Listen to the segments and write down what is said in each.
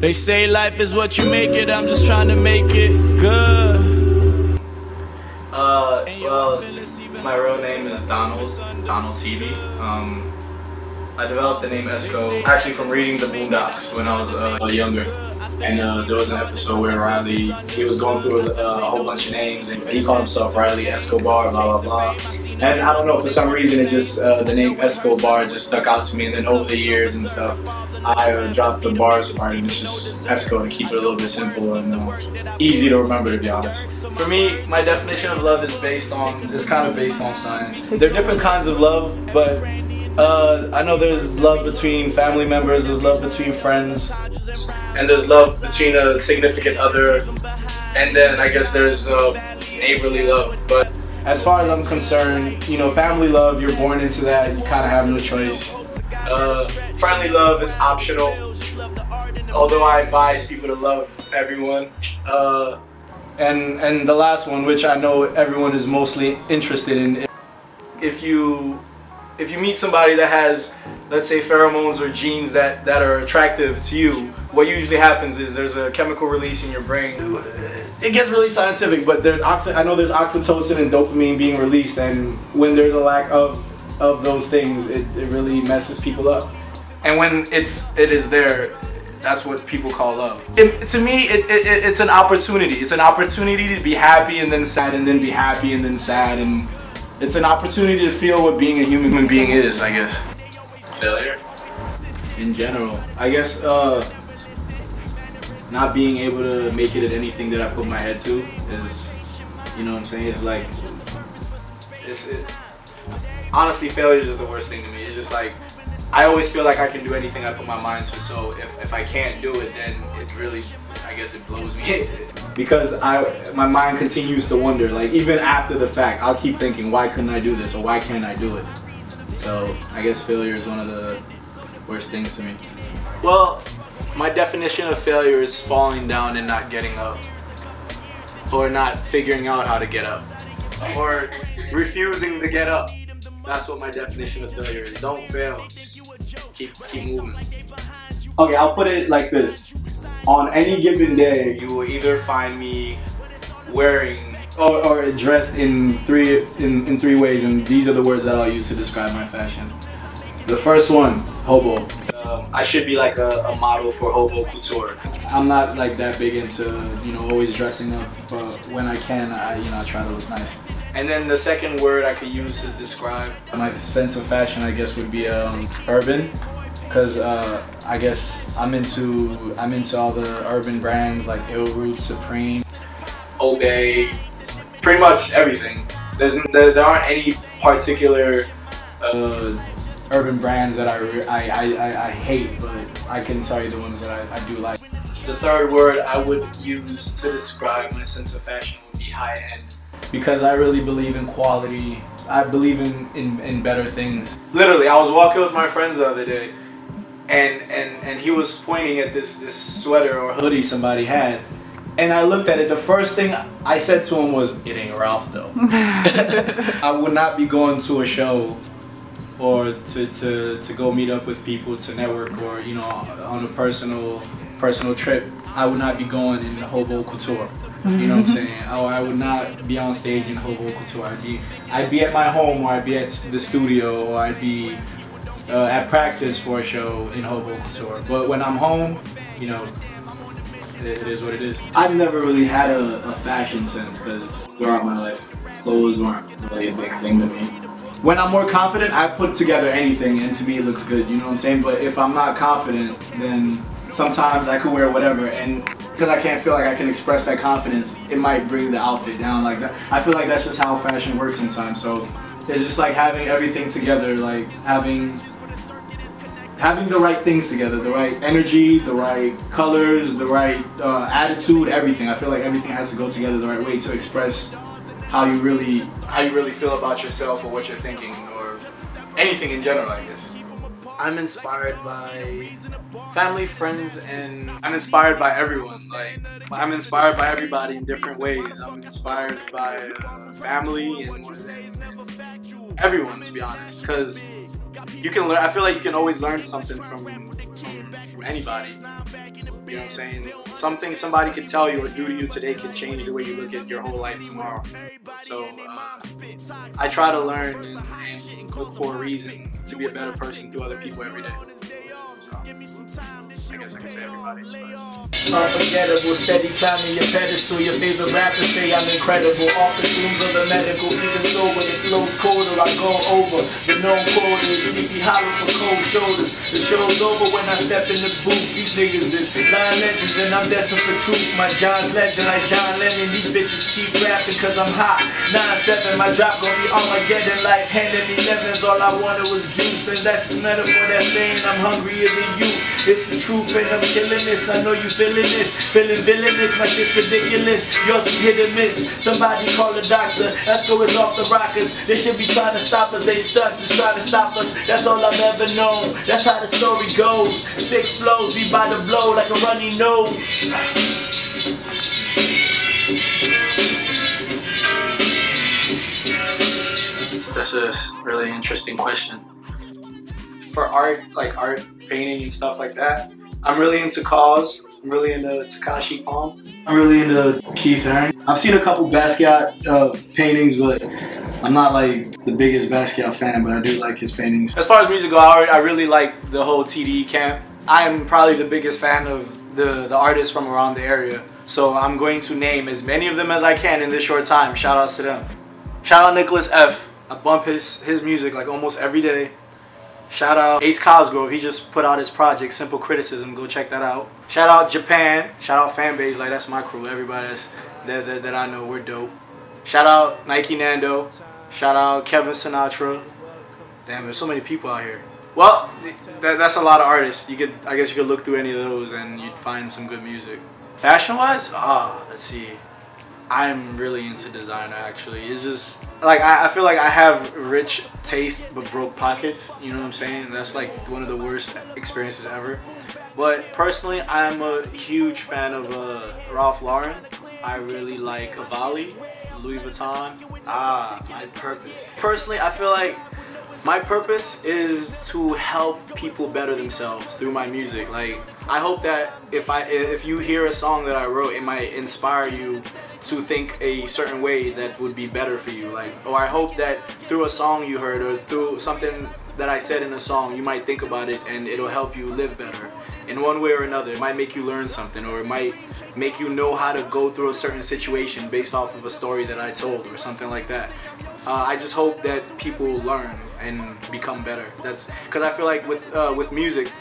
They say life is what you make it, I'm just trying to make it good. Well, my real name is Donald T.E.P. I developed the name Ezko actually from reading the Boondocks when I was younger. And there was an episode where Riley, he was going through a whole bunch of names, and he called himself Riley Escobar, blah, blah, blah. And I don't know, for some reason, it just, the name Escobar just stuck out to me. And then over the years and stuff, I dropped the bars part, and it's just Ezko to keep it a little bit simple and easy to remember, to be honest. For me, my definition of love is kind of based on science. There are different kinds of love, but I know there's love between family members, there's love between friends, and there's love between a significant other, and then I guess there's neighborly love. But as far as I'm concerned, you know, family love, you're born into that, you kind of have no choice. Friendly love is optional, although I advise people to love everyone. And the last one, which I know everyone is mostly interested in, if you meet somebody that has, let's say, pheromones or genes that are attractive to you, what usually happens is there's a chemical release in your brain. It gets really scientific, but I know there's oxytocin and dopamine being released, and when there's a lack of those things, it really messes people up. And when it is there, that's what people call love. To me, it's an opportunity. It's an opportunity to be happy and then sad, and then be happy and then sad, and it's an opportunity to feel what being a human being is, I guess. Failure? In general, I guess not being able to make it at anything that I put my head to is, you know what I'm saying? It's like, honestly, failure is the worst thing to me. It's just like, I always feel like I can do anything I put my mind to, so if I can't do it, then it really, I guess it blows me. Because my mind continues to wonder, like even after the fact, I'll keep thinking, why couldn't I do this, or why can't I do it? So I guess failure is one of the worst things to me. Well, my definition of failure is falling down and not getting up, or not figuring out how to get up, or refusing to get up. That's what my definition of failure is. Don't fail. Just keep moving. Okay, I'll put it like this. On any given day, you will either find me wearing or dressed in three ways, and these are the words that I'll use to describe my fashion. The first one, hobo. I should be like a model for hobo couture. I'm not like that big into, you know, always dressing up, but when I can, I try to look nice. And then the second word I could use to describe my sense of fashion, I guess, would be urban, because I guess I'm into all the urban brands like Ill Root, Supreme, Obey, pretty much everything. There aren't any particular urban brands that I hate, but I can tell you the ones that I do like. The third word I would use to describe my sense of fashion would be high-end. Because I really believe in quality. I believe in better things. Literally, I was walking with my friends the other day, and he was pointing at this sweater or hoodie somebody had, and I looked at it. The first thing I said to him was, "It ain't Ralph though." I would not be going to a show or to go meet up with people to network, or you know, on a personal trip. I would not be going in hobo couture. You know what I'm saying? Oh, I would not be on stage in hobo couture. I'd be at my home, or I'd be at the studio, or I'd be at practice for a show in hobo couture. But when I'm home, you know, it is what it is. I've never really had a fashion sense, because throughout my life, clothes weren't really a big thing to me. When I'm more confident, I put together anything, and to me it looks good, you know what I'm saying? But if I'm not confident, then sometimes I could wear whatever, and because I can't feel like I can express that confidence, it might bring the outfit down like that. I feel like that's just how fashion works sometimes. So it's just like having everything together, like having the right things together, the right energy, the right colors, the right attitude, everything. I feel like everything has to go together the right way to express how you really feel about yourself, or what you're thinking, or anything in general, I guess. I'm inspired by family, friends, and I'm inspired by everyone. Like, I'm inspired by everybody in different ways. I'm inspired by family and everyone, to be honest, because you can learn. I feel like you can always learn something from anybody. You know what I'm saying? Something somebody could tell you or do to you today can change the way you look at your whole life tomorrow. So I try to learn and look for a reason to be a better person to other people every day. So I guess I can say everybody's unforgettable, steady climbing your pedestal. Your favorite rappers say I'm incredible. Off the fumes of the medical, even sober, the flow's colder. I go over the known quotas, sleepy hollow for cold shoulders. The show's over when I step in the booth. These niggas is lying legends and I'm destined for truth. My John's legend like John Lennon. These bitches keep rapping cause I'm hot. 9-7, my drop gon' be Armageddon like handing me lemons. All I wanted was juice, and that's the metaphor that's saying I'm hungrier than you. It's the truth and I'm killing this. I know you feeling this, feeling villainous. My shit's ridiculous, yours is hit or miss. Somebody call a doctor, Ezko is off the rockers. They should be trying to stop us, they stuck just trying to stop us. That's all I've ever known, that's how the story goes. Sick flows, we by the blow like a runny nose. That's a really interesting question. For art, like art, painting and stuff like that, I'm really into Cause. I'm really into Takashi Palm. I'm really into Keith Haring. I've seen a couple Basquiat paintings, but I'm not like the biggest Basquiat fan, but I do like his paintings. As far as music goes, I really like the whole T.E.P camp. I'm probably the biggest fan of the artists from around the area. So I'm going to name as many of them as I can in this short time. Shout outs to them. Shout out Nicholas F. I bump his music like almost every day. Shout out Ace Cosgrove, he just put out his project, Simple Criticism, go check that out. Shout out Japan, shout out Fanbase, like that's my crew, everybody that I know, we're dope. Shout out Nike Nando, shout out Kevin Sinatra. Damn, there's so many people out here. Well, that's a lot of artists. I guess you could look through any of those and you'd find some good music. Fashion-wise, let's see. I'm really into designer actually. It's just like I feel like I have rich taste but broke pockets, you know what I'm saying? That's like one of the worst experiences ever. But personally, I'm a huge fan of Ralph Lauren. I really like Cavalli, Louis Vuitton. My purpose. Personally, I feel like my purpose is to help people better themselves through my music. Like I hope that if you hear a song that I wrote, it might inspire you to think a certain way that would be better for you. Like, or I hope that through a song you heard or through something that I said in a song, you might think about it and it'll help you live better in one way or another. It might make you learn something, or it might make you know how to go through a certain situation based off of a story that I told or something like that. I just hope that people learn and become better. That's because I feel like with music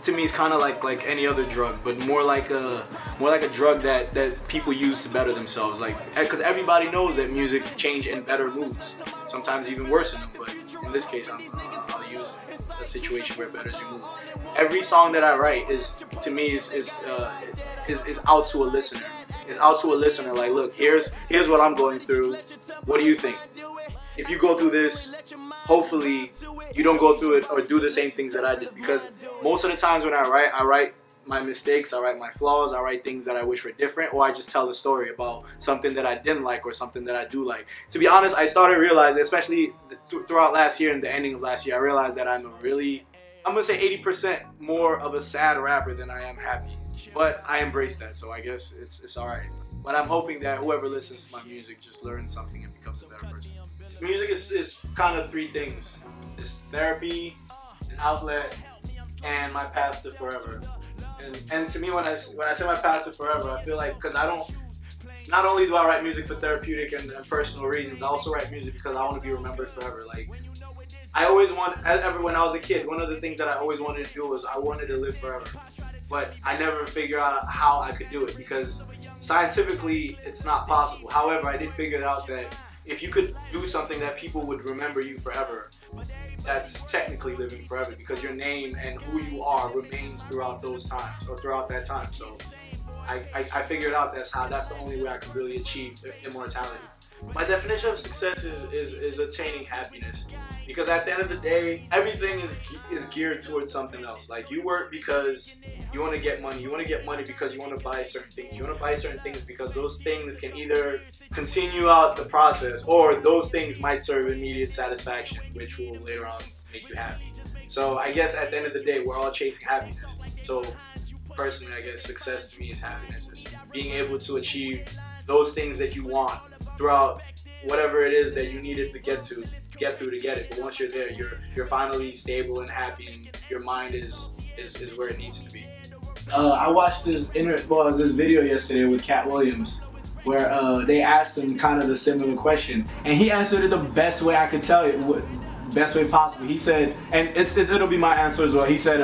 to me is kind of like any other drug, but more like a drug that people use to better themselves. Like, because everybody knows that music change in better moods, sometimes even worsen them. But in this case, I'll use a situation where it betters your mood. Every song that I write is to me is out to a listener. It's out to a listener. Like, look, here's what I'm going through. What do you think? If you go through this, hopefully you don't go through it or do the same things that I did. Because most of the times when I write my mistakes, I write my flaws, I write things that I wish were different, or I just tell a story about something that I didn't like or something that I do like. To be honest, I started realizing, especially throughout last year and the ending of last year, I realized that I'm gonna say 80% more of a sad rapper than I am happy. But I embrace that, so I guess it's alright. But I'm hoping that whoever listens to my music just learns something and becomes a better person. Music is kind of three things. It's therapy, an outlet, and my path to forever. And to me, when I say my path to forever, I feel like, because not only do I write music for therapeutic and personal reasons, I also write music because I want to be remembered forever. Like, I always when I was a kid, one of the things that I always wanted to do was I wanted to live forever. But I never figured out how I could do it, because scientifically it's not possible. However, I did figure out that if you could do something that people would remember you forever, that's technically living forever, because your name and who you are remains throughout those times, or throughout that time. So I figured out that's the only way I could really achieve immortality. My definition of success is attaining happiness, because at the end of the day, everything is geared towards something else. Like, you work because you want to get money. You want to get money because you want to buy certain things. You want to buy certain things because those things can either continue out the process, or those things might serve immediate satisfaction, which will later on make you happy. So I guess at the end of the day, we're all chasing happiness. So personally, I guess success to me is happiness. It's being able to achieve those things that you want throughout whatever it is that you needed to get through to get it. But once you're there, you're finally stable and happy, and your mind is where it needs to be. I watched this video yesterday with Cat Williams, where they asked him kind of the similar question, and he answered it the best way I could tell it, best way possible. He said, and it'll be my answer as well. He said,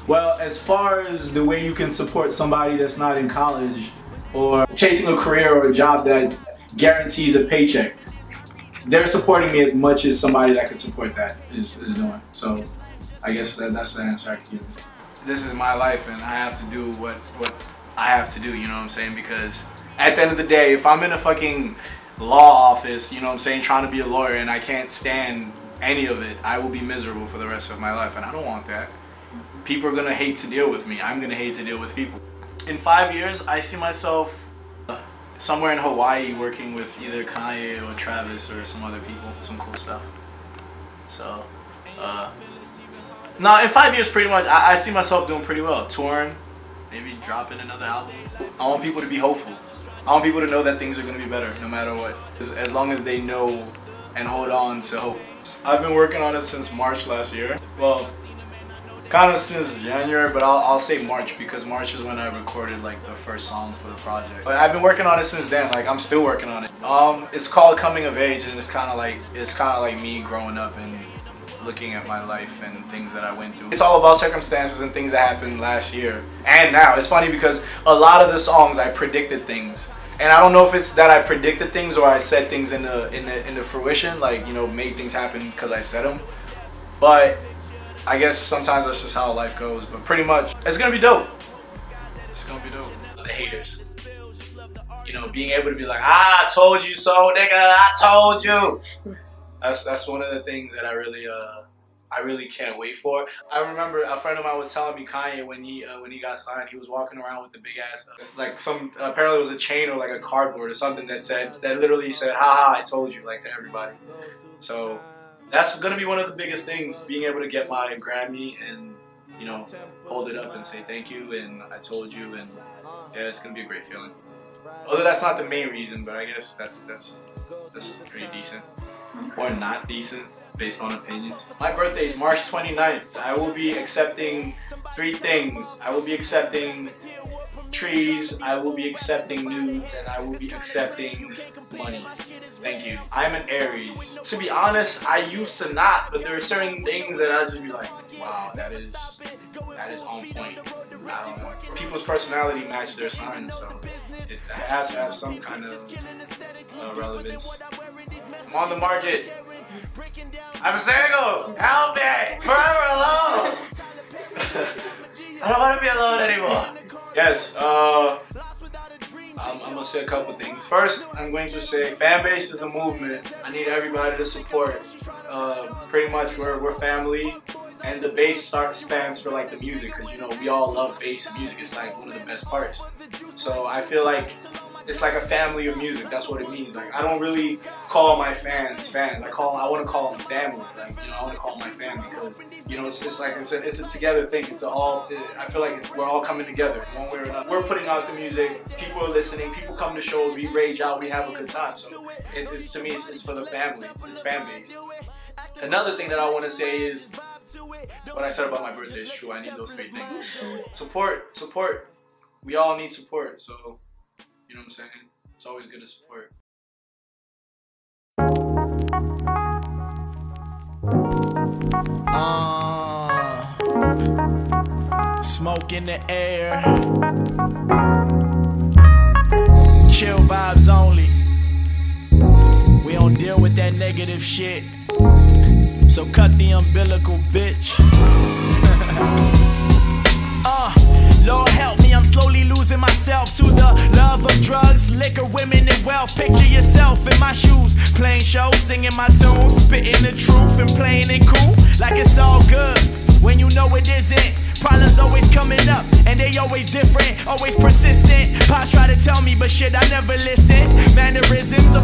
well, as far as the way you can support somebody that's not in college or chasing a career or a job that guarantees a paycheck, they're supporting me as much as somebody that could support that is doing. So I guess that's the answer I can give. This is my life, and I have to do what I have to do, you know what I'm saying? Because at the end of the day, if I'm in a fucking law office, you know what I'm saying, trying to be a lawyer, and I can't stand any of it, I will be miserable for the rest of my life, and I don't want that. People are gonna hate to deal with me. I'm gonna hate to deal with people. In 5 years, I see myself somewhere in Hawaii working with either Kanye or Travis or some other people, some cool stuff. So, no, in 5 years, pretty much, I see myself doing pretty well. Touring, maybe dropping another album. I want people to be hopeful. I want people to know that things are gonna be better, no matter what. As long as they know and hold on to hope. I've been working on it since March last year. Well, kind of since January, but I'll say March, because March is when I recorded like the first song for the project. But I've been working on it since then. Like, I'm still working on it. It's called Coming of Age, and it's kind of like me growing up and looking at my life and things that I went through. It's all about circumstances and things that happened last year and now. It's funny because a lot of the songs I predicted things, and I don't know if it's that I predicted things or I said things into fruition, like, you know, made things happen because I said them. But I guess sometimes that's just how life goes. But pretty much, it's gonna be dope. It's gonna be dope. The haters, you know, being able to be like, I told you so, nigga. I told you. That's one of the things that I really can't wait for. I remember a friend of mine was telling me Kanye when he got signed, he was walking around with the big ass, like apparently it was a chain or like a cardboard or something that literally said, haha, I told you, like, to everybody. So that's gonna be one of the biggest things, being able to get my Grammy and, you know, hold it up and say thank you and I told you, and yeah, it's gonna be a great feeling. Although that's not the main reason, but I guess that's pretty decent. Or not decent, based on opinions. My birthday is March 29th. I will be accepting 3 things. I will be accepting trees, I will be accepting nudes, and I will be accepting money. Thank you. I'm an Aries. To be honest, I used to not, but there are certain things that I just be like, wow, that is on point. I don't know. People's personality match their sign, so it has to have some kind of relevance. I'm on the market. I'm single. Help me. Forever alone. I don't want to be alone anymore. Yes. I'm gonna say a couple things. First, I'm going to say fan base is the movement. I need everybody to support. Pretty much we're family, and the bass stands for like the music, because, you know, we all love bass and music. It's like one of the best parts. So I feel like it's like a family of music. That's what it means. Like, I don't really call my fans. I want to call them family. Like, you know, I want to call them my family because, you know, it's like I said, it's a together thing. I feel like we're all coming together one way or another. We're putting out the music. People are listening. People come to shows. We rage out. We have a good time. So it's to me, it's for the family. It's fan base. Another thing that I want to say is, what I said about my birthday is true. I need those 3 things. Support. We all need support. So, you know what I'm saying? It's always good to support. Smoke in the air. Chill vibes only. We don't deal with that negative shit. So cut the umbilical, bitch. Lord help me, I'm slowly losing myself to the love of drugs, liquor, women, and wealth. Picture yourself in my shoes, playing shows, singing my tunes, spitting the truth and playing it cool, like it's all good, when you know it isn't. Problems always coming up, and they always different, always persistent. Pops try to tell me, but shit, I never listen. Mannerisms